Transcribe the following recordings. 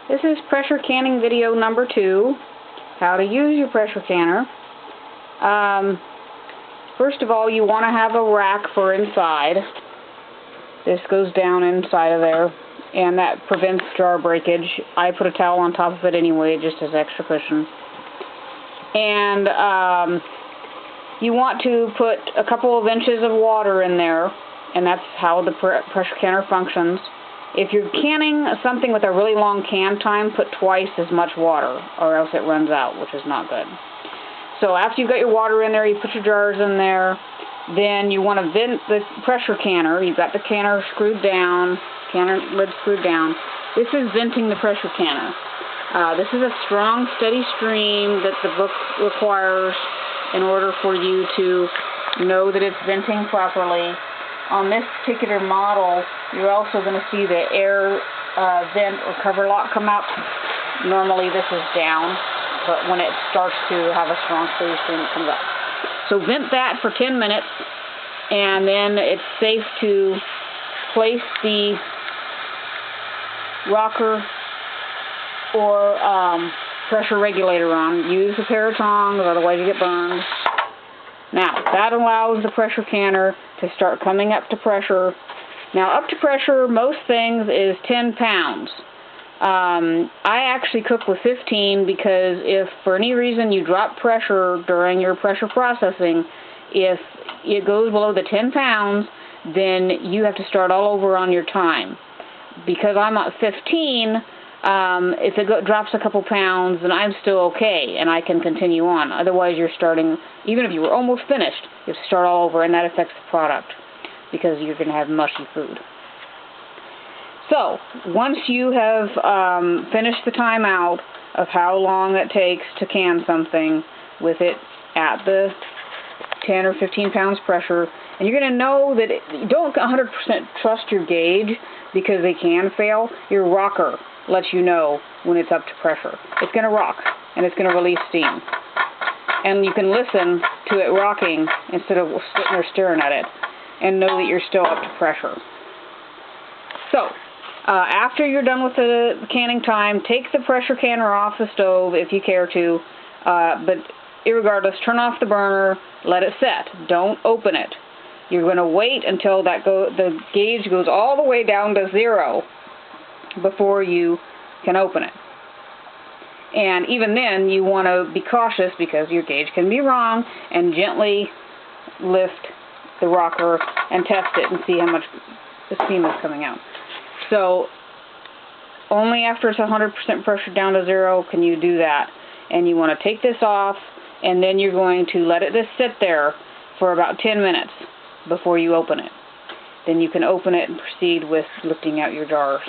This is pressure canning video number 2, how to use your pressure canner. First of all, you want to have a rack for inside. This goes down inside of there, and that prevents jar breakage. I put a towel on top of it anyway, just as extra cushion. And you want to put a couple of inches of water in there, and that's how the pressure canner functions. If you're canning something with a really long can time, put twice as much water, or else it runs out, which is not good. So after you've got your water in there, you put your jars in there, then you want to vent the pressure canner. You've got the canner screwed down, canner lid screwed down. This is venting the pressure canner. This is a strong, steady stream that the book requires in order for you to know that it's venting properly. On this particular model, you're also going to see the air vent or cover lock come up. Normally this is down, but when it starts to have a strong steady stream, it comes up. So vent that for 10 minutes, and then it's safe to place the rocker or pressure regulator on. Use a pair of tongs, otherwise you get burned. Now, that allows the pressure canner to start coming up to pressure. Now, up to pressure, most things, is 10 pounds. I actually cook with 15 because if for any reason you drop pressure during your pressure processing, if it goes below the 10 pounds, then you have to start all over on your time. Because I'm at 15, if it drops a couple pounds, then I'm still okay, and I can continue on. Otherwise, you're starting, even if you were almost finished, you have to start all over, and that affects the product, because you're going to have mushy food. So, once you have finished the timeout of how long it takes to can something with it at the 10 or 15 pounds pressure, and you're going to know that you don't 100% trust your gauge, because they can fail. Your rocker lets you know when it's up to pressure. It's going to rock, and it's going to release steam. And you can listen to it rocking instead of sitting there staring at it, and know that you're still up to pressure. So, after you're done with the canning time, take the pressure canner off the stove if you care to, but irregardless, turn off the burner, let it set. Don't open it. You're going to wait until the gauge goes all the way down to 0 before you can open it. And even then, you want to be cautious because your gauge can be wrong, and gently lift the rocker and test it and see how much the steam is coming out. So only after it's 100% pressure down to 0 can you do that. And you want to take this off, and then you're going to let it just sit there for about 10 minutes before you open it. Then you can open it and proceed with lifting out your jars.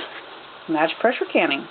And that's pressure canning.